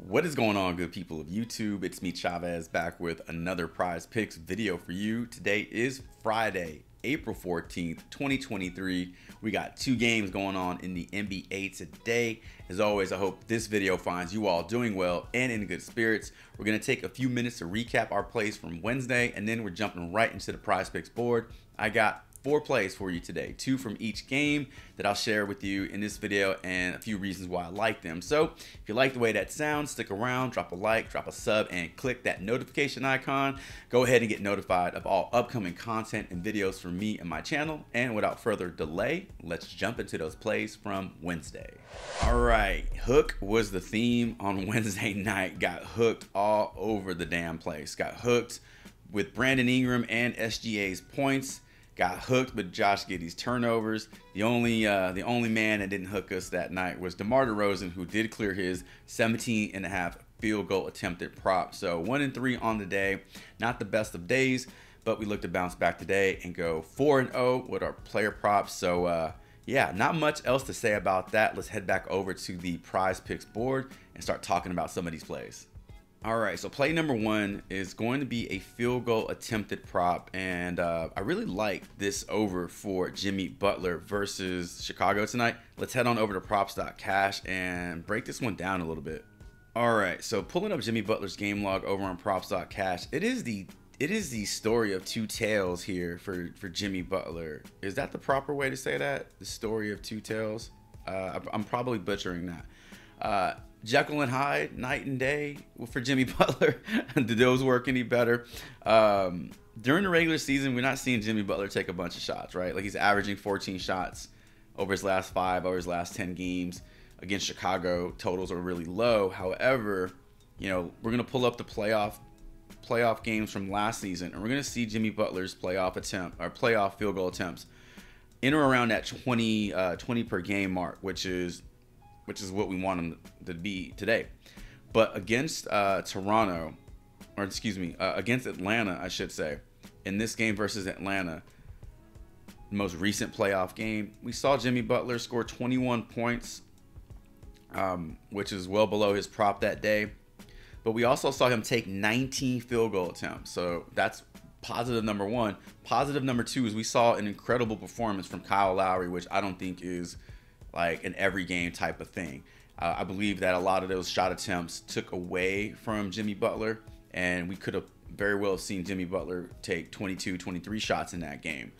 What is going on, good people of YouTube? It's me, Chavez, back with another Prize Picks video for you. Today is Friday, April 14th, 2023. We got two games going on in the NBA today. As always, I hope this video finds you all doing well and in good spirits. We're going to take a few minutes to recap our plays from Wednesday, and then we're jumping right into the Prize Picks board. I got 4 plays for you today, 2 from each game that I'll share with you in this video and a few reasons why I like them. So if you like the way that sounds, stick around, drop a like, drop a sub, and click that notification icon. Go ahead and get notified of all upcoming content and videos from me and my channel. And without further delay, let's jump into those plays from Wednesday. All right, hook was the theme on Wednesday night. Got hooked all over the damn place. Got hooked with Brandon Ingram and SGA's points. Got hooked with Josh Giddey's turnovers. The only man that didn't hook us that night was DeMar DeRozan, who did clear his 17.5 field goal attempted prop. So 1-3 on the day. Not the best of days, but we look to bounce back today and go 4-0 with our player props. So yeah, not much else to say about that. Let's head back over to the Prize Picks board and start talking about some of these plays. All right, so play number 1 is going to be a field goal attempted prop, and I really like this over for Jimmy Butler versus Chicago tonight. Let's head on over to props.cash and break this one down a little bit. All right, so pulling up Jimmy Butler's game log over on props.cash, it is the story of two tales here for Jimmy Butler. Is that the proper way to say that? The story of two tales? I'm probably butchering that. Jekyll and Hyde, night and day for Jimmy Butler. Did those work any better? During the regular season, we're not seeing Jimmy Butler take a bunch of shots, right? Like, he's averaging 14 shots over his last 5, over his last 10 games. Against Chicago, totals are really low. However, you know, we're going to pull up the playoff games from last season, and we're going to see Jimmy Butler's playoff field goal attempts in or around that 20 per game mark, which is what we want him to be today. But against Toronto, or excuse me, against Atlanta, I should say, in this game versus Atlanta, the most recent playoff game, we saw Jimmy Butler score 21 points, which is well below his prop that day. But we also saw him take 19 field goal attempts. So that's positive number 1. Positive number 2 is we saw an incredible performance from Kyle Lowry, which I don't think is like an every game type of thing. I believe that a lot of those shot attempts took away from Jimmy Butler, and we could have very well seen Jimmy Butler take 22, 23 shots in that game.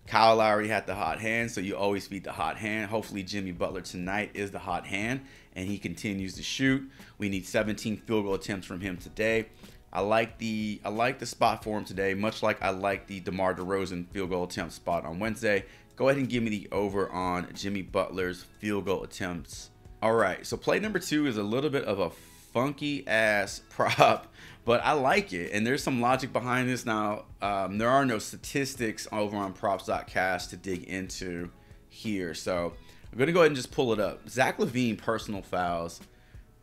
Kyle Lowry had the hot hand, so you always feed the hot hand. Hopefully Jimmy Butler tonight is the hot hand, and he continues to shoot. We need 17 field goal attempts from him today. I like the spot for him today, much like I like the DeMar DeRozan field goal attempt spot on Wednesday. Go ahead and give me the over on Jimmy Butler's field goal attempts. All right, so play number 2 is a little bit of a funky ass prop, but I like it, and there's some logic behind this. Now, there are no statistics over on props.cash to dig into here, so I'm gonna go ahead and just pull it up. Zach LaVine personal fouls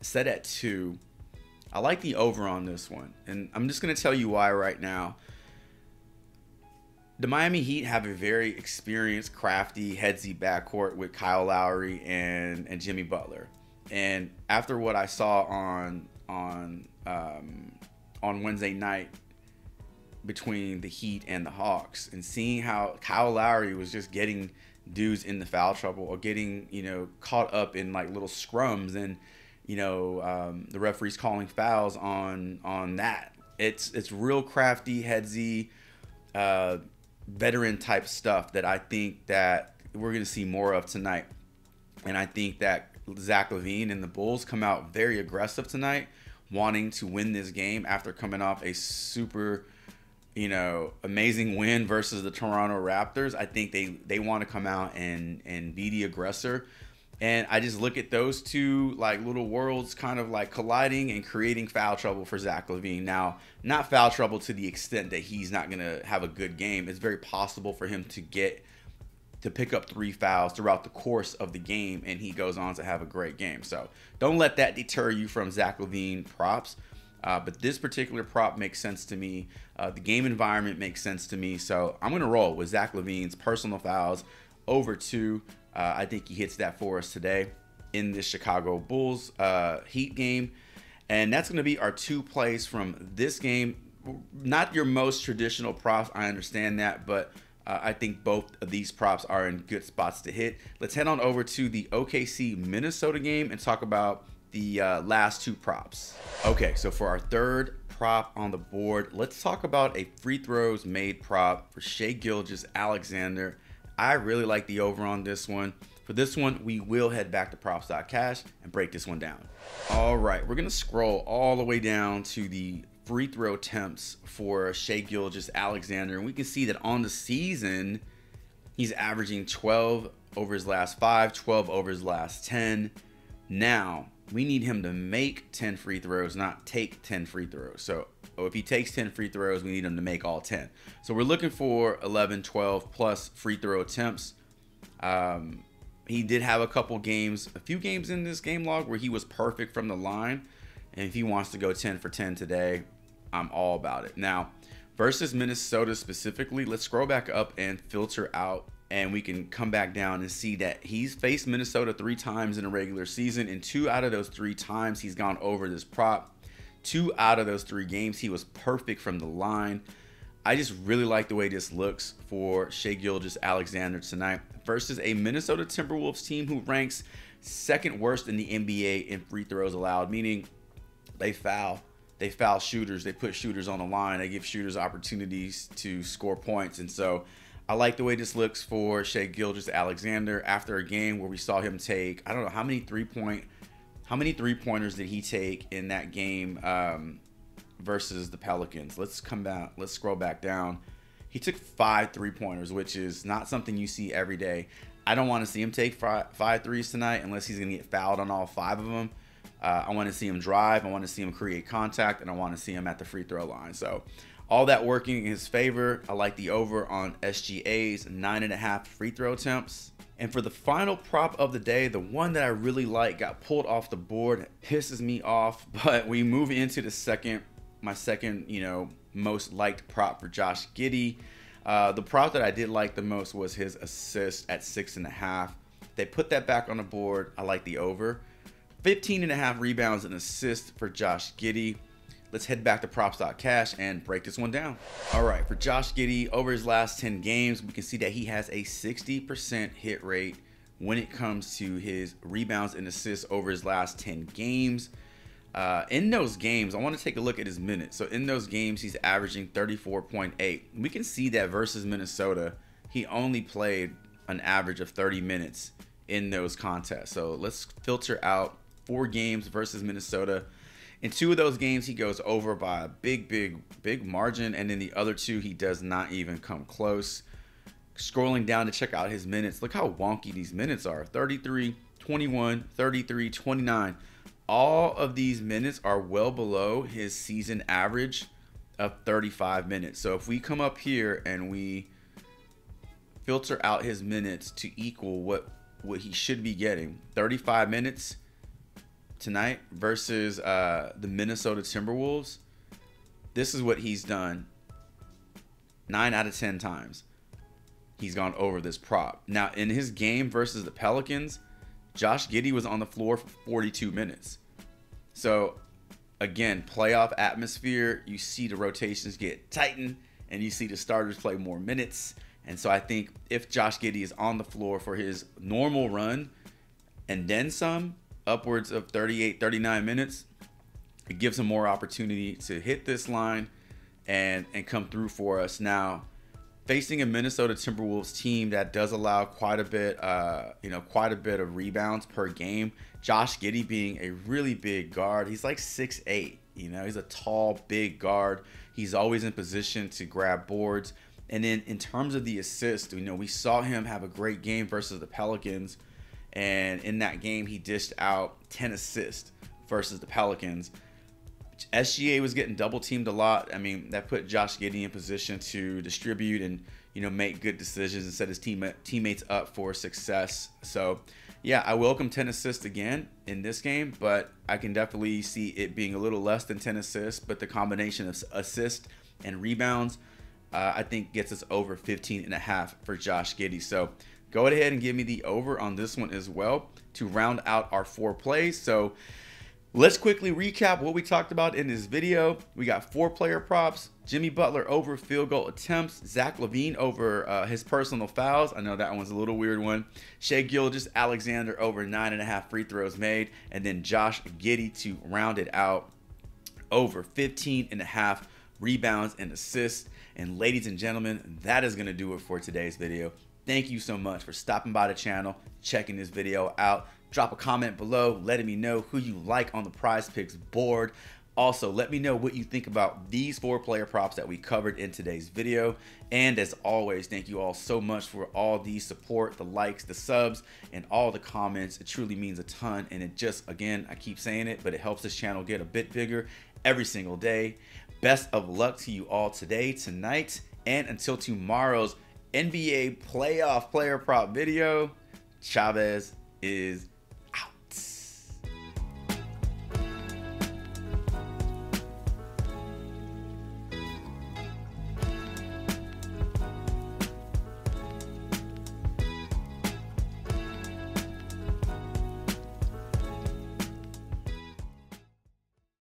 set at 2. I like the over on this one, and I'm just gonna tell you why right now. The Miami Heat have a very experienced, crafty, headsy backcourt with Kyle Lowry and Jimmy Butler. And after what I saw on Wednesday night between the Heat and the Hawks, and seeing how Kyle Lowry was just getting dudes in the foul trouble, or getting, you know, caught up in like little scrums, and you know, the referees calling fouls on that. It's real crafty, headsy, veteran type stuff that I think that we're going to see more of tonight. And I think that Zach LaVine and the Bulls come out very aggressive tonight, wanting to win this game after coming off a super, you know, amazing win versus the Toronto Raptors. I think they want to come out and be the aggressor. And I just look at those two like little worlds kind of like colliding and creating foul trouble for Zach LaVine. Now, not foul trouble to the extent that he's not going to have a good game. It's very possible for him to pick up 3 fouls throughout the course of the game, and he goes on to have a great game. So don't let that deter you from Zach LaVine props. But this particular prop makes sense to me. The game environment makes sense to me. So I'm going to roll with Zach LaVine's personal fouls over 2. I think he hits that for us today in this Chicago Bulls Heat game. And that's going to be our 2 plays from this game. Not your most traditional props, I understand that, but I think both of these props are in good spots to hit. Let's head on over to the OKC Minnesota game and talk about the last 2 props. Okay, so for our third prop on the board, let's talk about a free throws made prop for Shai Gilgeous-Alexander. I really like the over on this one. For this one, we will head back to props.cash and break this one down. All right, we're gonna scroll all the way down to the free throw attempts for Shai Gilgeous-Alexander, and we can see that on the season, he's averaging 12 over his last 5, 12 over his last 10. Now, we need him to make 10 free throws, not take 10 free throws. So if he takes 10 free throws, we need him to make all 10. So we're looking for 11, 12 plus free throw attempts. He did have a few games in this game log where he was perfect from the line. And if he wants to go 10 for 10 today, I'm all about it. Now, versus Minnesota specifically, let's scroll back up and filter out, and we can come back down and see that he's faced Minnesota 3 times in a regular season, and 2 out of those 3 times he's gone over this prop. 2 out of those 3 games he was perfect from the line. I just really like the way this looks for Shai Gilgeous-Alexander tonight versus a Minnesota Timberwolves team who ranks 2nd worst in the NBA in free throws allowed, meaning they foul shooters, they put shooters on the line, they give shooters opportunities to score points. And so I like the way this looks for Shai Gilgeous-Alexander after a game where we saw him take, I don't know how many three-pointers did he take in that game versus the Pelicans. Let's scroll back down. He took 5 3-pointers, which is not something you see every day. I don't want to see him take 5 threes tonight unless he's going to get fouled on all 5 of them. I want to see him drive. I want to see him create contact, and I want to see him at the free throw line. So all that working in his favor. I like the over on SGA's 9.5 free throw attempts. And for the final prop of the day, the one that I really like got pulled off the board. It pisses me off, but we move into my second, most liked prop for Josh Giddey. The prop that I did like the most was his assist at 6.5. They put that back on the board. I like the over. 15.5 rebounds and assists for Josh Giddey. Let's head back to props.cash and break this one down. All right, for Josh Giddey, over his last 10 games, we can see that he has a 60% hit rate when it comes to his rebounds and assists over his last 10 games. In those games, I want to take a look at his minutes. So in those games, he's averaging 34.8. We can see that versus Minnesota, he only played an average of 30 minutes in those contests. So let's filter out 4 games versus Minnesota. In 2 of those games, he goes over by a big margin. And then the other 2, he does not even come close. Scrolling down to check out his minutes, look how wonky these minutes are. 33, 21, 33, 29. All of these minutes are well below his season average of 35 minutes. So if we come up here and we filter out his minutes to equal what he should be getting, 35 minutes tonight versus the Minnesota Timberwolves, this is what he's done 9 out of 10 times. He's gone over this prop. Now, in his game versus the Pelicans, Josh Giddey was on the floor for 42 minutes. So, again, playoff atmosphere, you see the rotations get tightened, and you see the starters play more minutes. And so I think if Josh Giddey is on the floor for his normal run and then some, upwards of 38, 39 minutes, it gives him more opportunity to hit this line and come through for us. Now, facing a Minnesota Timberwolves team that does allow quite a bit of rebounds per game. Josh Giddey being a really big guard. He's like 6'8", he's a tall, big guard. He's always in position to grab boards. And then in terms of the assist, we saw him have a great game versus the Pelicans. And in that game, he dished out 10 assists versus the Pelicans. SGA was getting double teamed a lot. I mean, that put Josh Giddey in position to distribute and, make good decisions and set his teammates up for success. So, yeah, I welcome 10 assists again in this game, but I can definitely see it being a little less than 10 assists. But the combination of assists and rebounds, I think gets us over 15.5 for Josh Giddey. So go ahead and give me the over on this one as well to round out our 4 plays. So Let's quickly recap what we talked about in this video. We got 4 player props: Jimmy Butler over field goal attempts, Zach LaVine over his personal fouls. I know that one's a little weird one. Shai Gilgeous-Alexander over 9.5 free throws made, and then Josh Giddey to round it out over 15.5 rebounds and assists. And ladies and gentlemen, that is going to do it for today's video. Thank you so much for stopping by the channel, checking this video out. Drop a comment below letting me know who you like on the Prizepicks board. Also, let me know what you think about these 4 player props that we covered in today's video. And as always, thank you all so much for all the support, the likes, the subs, and all the comments. It truly means a ton, and it just, again, I keep saying it, but it helps this channel get a bit bigger every single day. Best of luck to you all today, tonight, and until tomorrow's NBA playoff player prop video. Chavez is